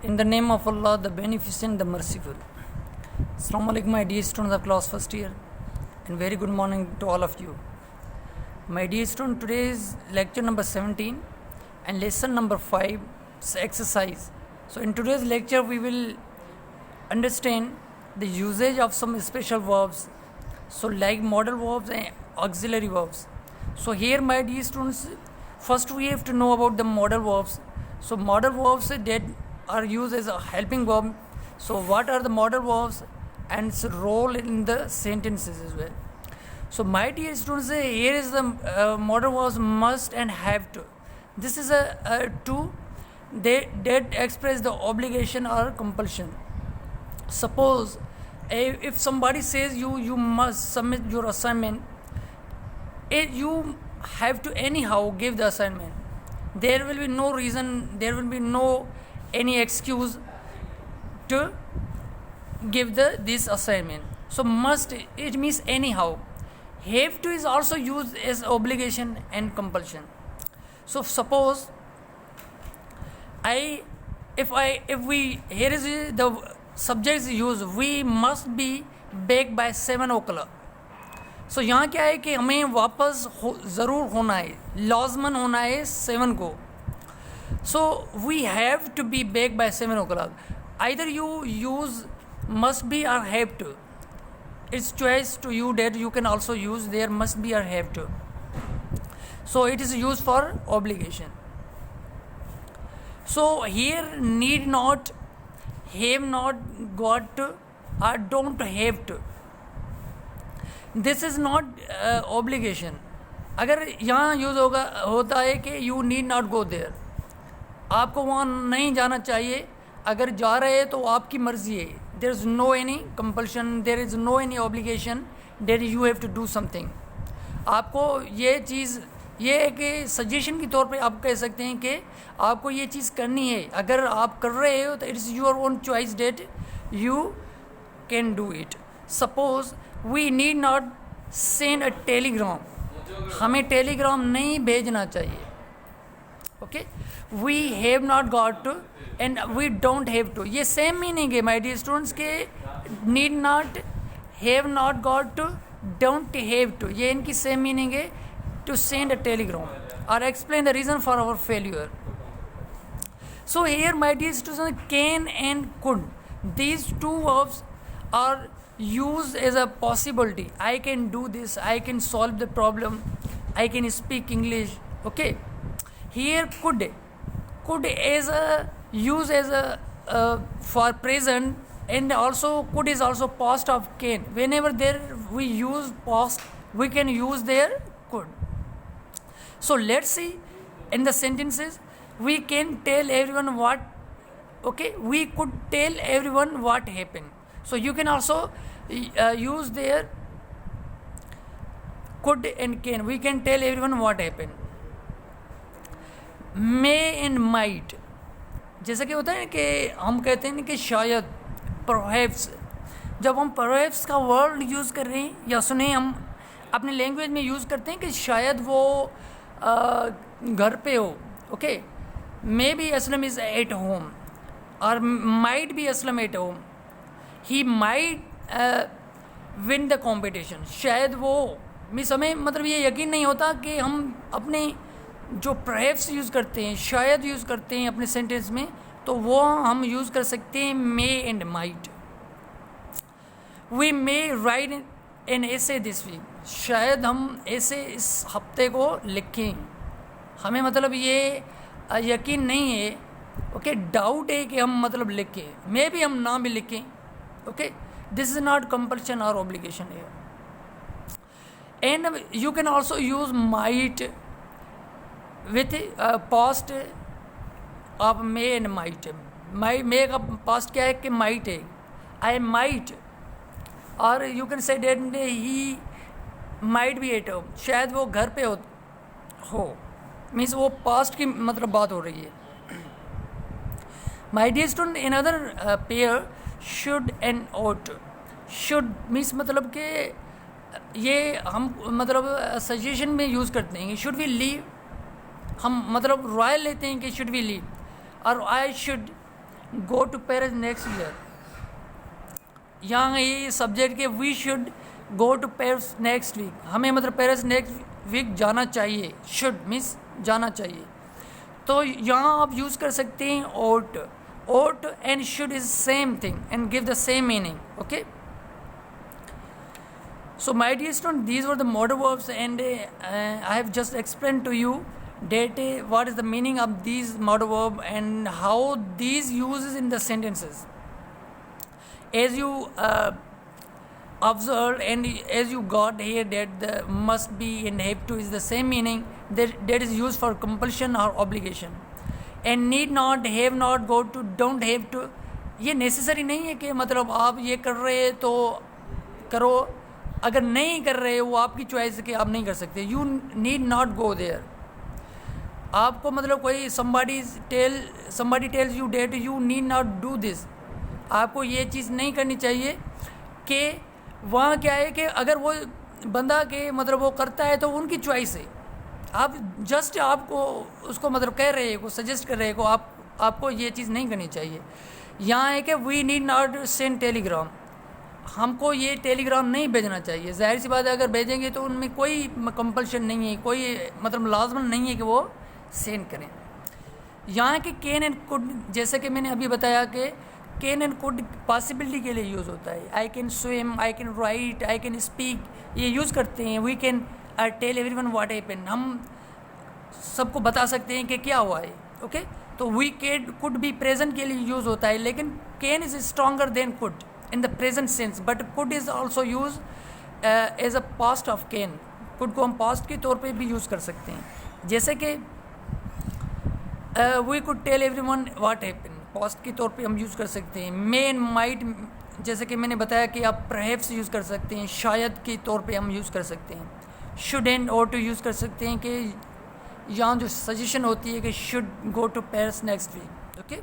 In the name of Allah, the Beneficent, the Merciful. Assalamu alaikum, my dear students of class first year, and very good morning to all of you. My dear student, today is lecture number 17 and lesson number 5, exercise. So in today's lecture, we will understand the usage of some special verbs, so like modal verbs and auxiliary verbs. So here, my dear students, first we have to know about the modal verbs. So modal verbs that are used as a helping verb. So what are the modal verbs and its role in the sentences as well. So my dear students, here is the modal verbs must and have to. This is a two that express the obligation or compulsion. Suppose if somebody says you must submit your assignment, you have to anyhow give the assignment. There will be no reason, there will be no any excuse to give this assignment. So must, it means anyhow. Have to is also used as obligation and compulsion. So suppose if we here is the subject is used, we must be back by 7 o'clock. सो यहाँ क्या है कि हमें वापस ज़रूर होना है, लाजमन होना है 7 को. So we have to be back by 7 o'clock. Either you use must be और have to. It's choice to you that you can also use there must be और have to. So it is use for obligation. So here need not, have not, got to और don't have to. This is not obligation. अगर यहाँ use होता है कि you need not go there, आपको वहाँ नहीं जाना चाहिए. अगर जा रहे हैं तो आपकी मर्ज़ी है. There is no any compulsion, there is no any obligation that you have to do something. आपको ये चीज़, ये एक सजेशन के तौर पे आप कह सकते हैं कि आपको ये चीज़ करनी है. अगर आप कर रहे हो तो it's your own choice that you can do it. Suppose we need not send a telegram. हमें टेलीग्राम नहीं भेजना चाहिए. Okay, we have not got to and we don't have to. ये सेम मीनिंग है माय डियर स्टूडेंट्स के need not, have not got to, don't have to. ये इनकी same meaning है. टू सेंड अ टेलीग्राम और explain the reason for our failure. So here my dear students, can and could, these two verbs are used as a possibility. I can do this, I can solve the problem, I can speak English. Okay, here could is a use as a for present, and also could is also past of can. Whenever there we use past, we can use there could. So let's see in the sentences. We can tell everyone what, okay, we could tell everyone what happened. So you can also use there could and can. We can tell everyone what happened. May and might, जैसा कि होता है कि हम कहते हैं कि शायद, perhaps. जब हम perhaps का वर्ड यूज़ कर रहे हैं या सुने, हम अपने लैंग्वेज में यूज़ करते हैं कि शायद वो घर पे हो. Okay, may be Aslam is at home और might be Aslam at home. He might win the competition. शायद वो मीन्स हमें मतलब ये यकीन नहीं होता कि हम अपने जो परहैप्स यूज़ करते हैं, शायद यूज़ करते हैं अपने सेंटेंस में, तो वो हम यूज़ कर सकते हैं may and might. We may write an ऐसे दिस वीक. शायद हम ऐसे इस हफ्ते को लिखें. हमें मतलब ये यकीन नहीं है. ओके, डाउट है कि हम मतलब लिखें. मे भी हम ना भी लिखें. Okay, this is not compulsion और ऑब्लिगेशन है. And you can also use might with past of may and might. May का पास्ट क्या है कि माइट है. आई माइट, और you can say that he might be at home. शायद वो घर पे हो मीन्स वो पास्ट की मतलब बात हो रही है. My dear student, in other pair should and ought. Should means मतलब कि ये हम मतलब सजेशन में यूज़ करते हैं. शुड वी लीव, हम मतलब रॉयल लेते हैं कि शुड वी लीव, और I should go to Paris next year, यहाँ ये सब्जेक्ट के we should go to Paris next week, हमें मतलब पेरिस नेक्स्ट वीक जाना चाहिए, शुड मीन्स जाना चाहिए। तो यहाँ आप यूज़ कर सकते हैं ought, ought and should is same thing and give the same meaning, okay? So my dear student, these were the modal verbs, and I have just explained to you that what is the meaning of these modal verb and how these uses in the sentences. As you observed and as you got here that the must be and have to is the same meaning, that is used for compulsion or obligation. And need not, have not, go to, don't have to, ये necessary नहीं है कि मतलब आप ये कर रहे हैं तो करो, अगर नहीं कर रहे वो आपकी चॉइस है कि आप नहीं कर सकते। You need not go there. आपको मतलब कोई somebody tells you that you need not do this, आपको ये चीज़ नहीं करनी चाहिए कि वहाँ क्या है कि अगर वो बंदा के मतलब वो करता है तो उनकी चॉइस है, आप जस्ट आपको उसको मतलब कह रहे हैं, को सजेस्ट कर रहे हैं को आपको ये चीज़ नहीं करनी चाहिए। यहाँ है कि we need not send telegram, हमको ये टेलीग्राम नहीं भेजना चाहिए। ज़ाहिर सी बात है अगर भेजेंगे तो उनमें कोई कंपल्शन नहीं है, कोई मतलब लाजमन नहीं है कि वो सेंड करें। यहाँ के कैन एंड कुड, जैसे कि मैंने अभी बताया कि कैन एंड कुड पॉसिबिलिटी के लिए यूज़ होता है। I can swim, I can write, I can speak, ये यूज़ करते हैं। We can tell everyone what happened, हम सबको बता सकते हैं कि क्या हुआ है, ओके। तो वी कैन कुड भी प्रेजेंट के लिए यूज़ होता है, लेकिन can is stronger than could in the present sense, but could is also use as a past of can. Could को हम पास्ट के तौर पे भी यूज़ कर सकते हैं, जैसे कि we could tell everyone what happened, past के तौर पे हम यूज़ कर सकते हैं। मे एंड माइट, जैसे कि मैंने बताया कि आप परहैप्स यूज़ कर सकते हैं, शायद के तौर पे हम यूज़ कर सकते हैं। शुड एंड और टू यूज़ कर सकते हैं कि यहाँ जो सजेशन होती है कि should go to Paris next week, okay.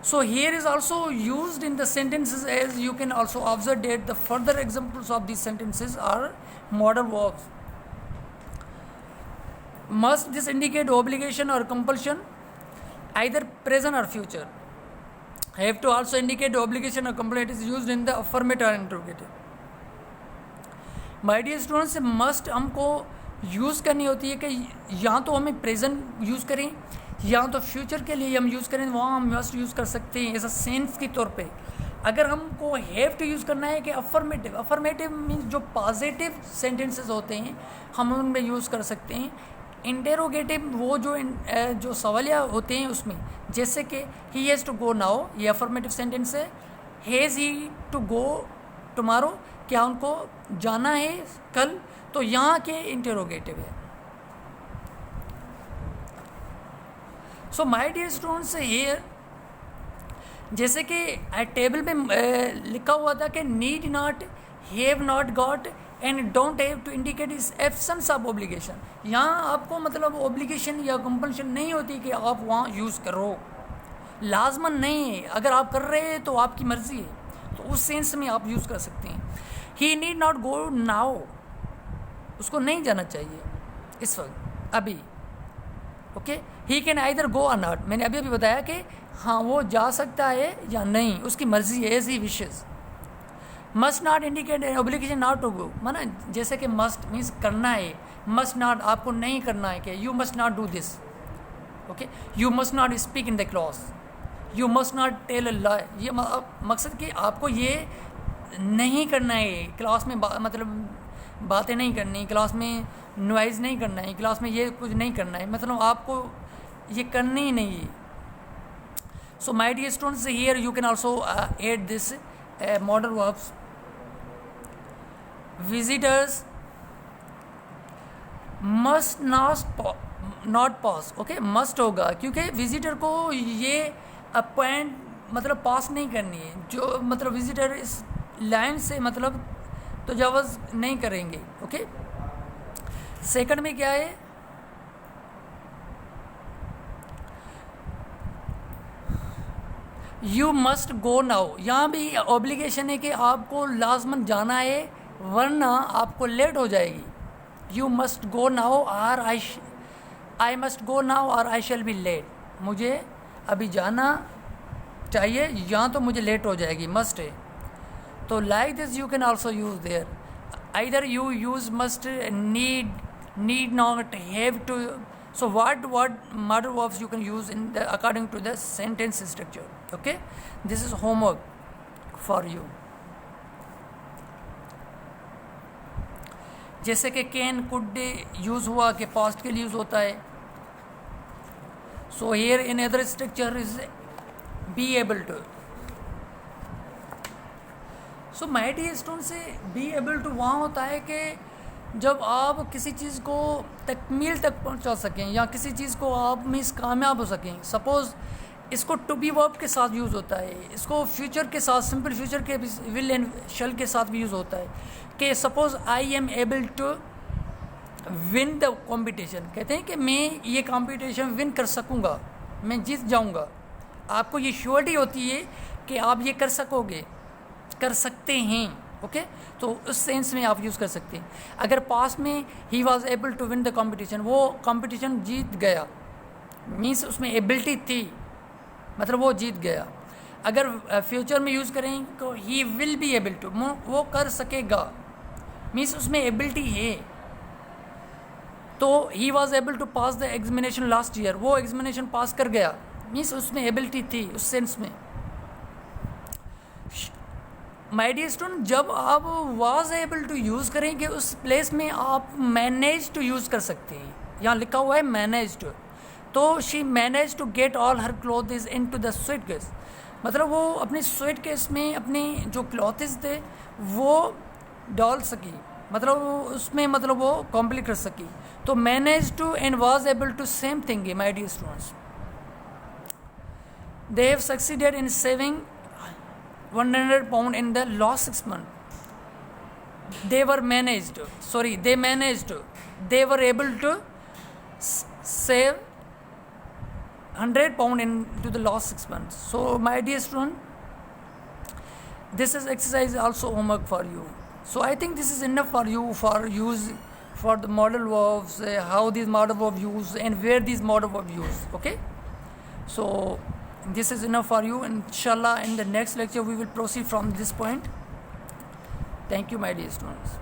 So here is also used in the sentences, as you can also observe that the further examples of these sentences are modal verbs. Must this indicate obligation or compulsion, either present or future. Have to also indicate obligation or compulsion. It is used in the affirmative or interrogative. My dear students, must हमको use करनी होती है कि यहाँ तो हमें present use करें, यहाँ तो फ्यूचर के लिए हम यूज़ करें, वहाँ हम मस्ट यूज़ कर सकते हैं एज अ सेंस के तौर पे। अगर हमको हैव टू यूज़ करना है कि अफर्मेटिव मीन्स जो पॉजिटिव सेंटेंसेस होते हैं हम उनमें यूज़ कर सकते हैं। इंटेरोगेटिव वो जो सवालिया होते हैं उसमें, जैसे कि he has to go now, ये अफर्मेटिव सेंटेंस है। Has he to go tomorrow, क्या उनको जाना है कल, तो यहाँ के इंटेरोगेटिव है। So my dear students, here जैसे कि टेबल में लिखा हुआ था कि need not, have not got and don't have to indicate is absence of obligation. यहाँ आपको मतलब ऑब्लिगेशन या कंपल्शन नहीं होती कि आप वहाँ यूज़ करो, लाजमन नहीं है। अगर आप कर रहे हैं तो आपकी मर्ज़ी है, तो उस सेंस में आप यूज़ कर सकते हैं। ही नीड नॉट गो नाउ, उसको नहीं जाना चाहिए इस वक्त अभी, okay. He can either go और नॉट, मैंने अभी बताया कि हाँ वो जा सकता है या नहीं, उसकी मर्जी है, as he wishes. Must not indicate obligation not to go, माना जैसे कि मस्ट मीन्स करना है, मस्ट नॉट आपको नहीं करना है, कि you must not do this, okay. You must not speak in the class, you must not tell a lie. ये मकसद कि आपको ये नहीं करना है क्लास में, मतलब बातें नहीं करनी क्लास में, नॉइज़ नहीं करना है क्लास में, ये कुछ नहीं करना है, मतलब आपको ये करनी ही नहीं है। So my dear students, here you can also add this modal verbs. Visitors must not pass, okay, must होगा क्योंकि विजिटर को ये अपॉइंट मतलब पास नहीं करनी है, जो मतलब विजिटर इस लाइन से मतलब तो तजावज़ नहीं करेंगे, ओके। सेकंड में क्या है, यू मस्ट गो नाउ, यहाँ भी ऑब्लिगेशन है कि आपको लाजमन जाना है वरना आपको लेट हो जाएगी। यू मस्ट गो नाउ और आई मस्ट गो नाउ और आई शैल बी लेट, मुझे अभी जाना चाहिए या तो मुझे लेट हो जाएगी, मस्ट है। तो like this you can also use there, either you use must, need not, have to. So what model verbs you can use in the according to the sentence structure. Okay, this is homework for you. जैसे कि can could use हुआ कि past के लिए use होता है। So here in other structure is be able to. So my dear student से be able to वहाँ होता है कि जब आप किसी चीज़ को तकमील तक पहुंचा सकें या किसी चीज़ को आप मीन्स कामयाब हो सकें। सपोज़ इसको टू बी वर्ब के साथ यूज़ होता है, इसको फ्यूचर के साथ, सिंपल फ्यूचर के विल एंड शल के साथ भी यूज़ होता है कि suppose I am able to win the competition. कहते हैं कि मैं ये कॉम्पिटिशन विन कर सकूँगा, मैं जीत जाऊँगा। आपको ये श्योरिटी होती है कि आप ये कर सकोगे, कर सकते हैं। ओके, तो उस सेंस में आप यूज़ कर सकते हैं। अगर पास्ट में he was able to win the competition, वो कॉम्पिटिशन जीत गया, मीन्स उसमें एबिलिटी थी, मतलब वो जीत गया। अगर फ्यूचर में यूज़ करें तो he will be able to, वो कर सकेगा, मीन्स उसमें एबिलिटी है। तो he was able to pass the examination last year, वो एग्जामिनेशन पास कर गया, मीन्स उसमें एबिलिटी थी उस सेंस में। माय डियर स्टूडेंट, जब आप वाज एबल टू यूज़ करेंगे उस प्लेस में आप मैनेज टू यूज़ कर सकते हैं। यहाँ लिखा हुआ है मैनेज टू, तो she manage to get all her clothes into the suitcase, मतलब वो अपने सूटकेस में अपने जो क्लॉथ्स थे वो डाल सकी, मतलब उसमें मतलब वो कंप्लीट कर सकी। तो manage to and was able to same thing है my dear students. They have succeeded in saving 100 pound in the last 6 months. They managed, they were able to save 100 pound into the last 6 months. So my dear student, this is exercise also homework for you. So I think this is enough for you for use for the modal verbs, how these modal verbs use and where these modal verbs use. Okay, so this is enough for you. Inshallah in the next lecture we will proceed from this point. Thank you my dear students.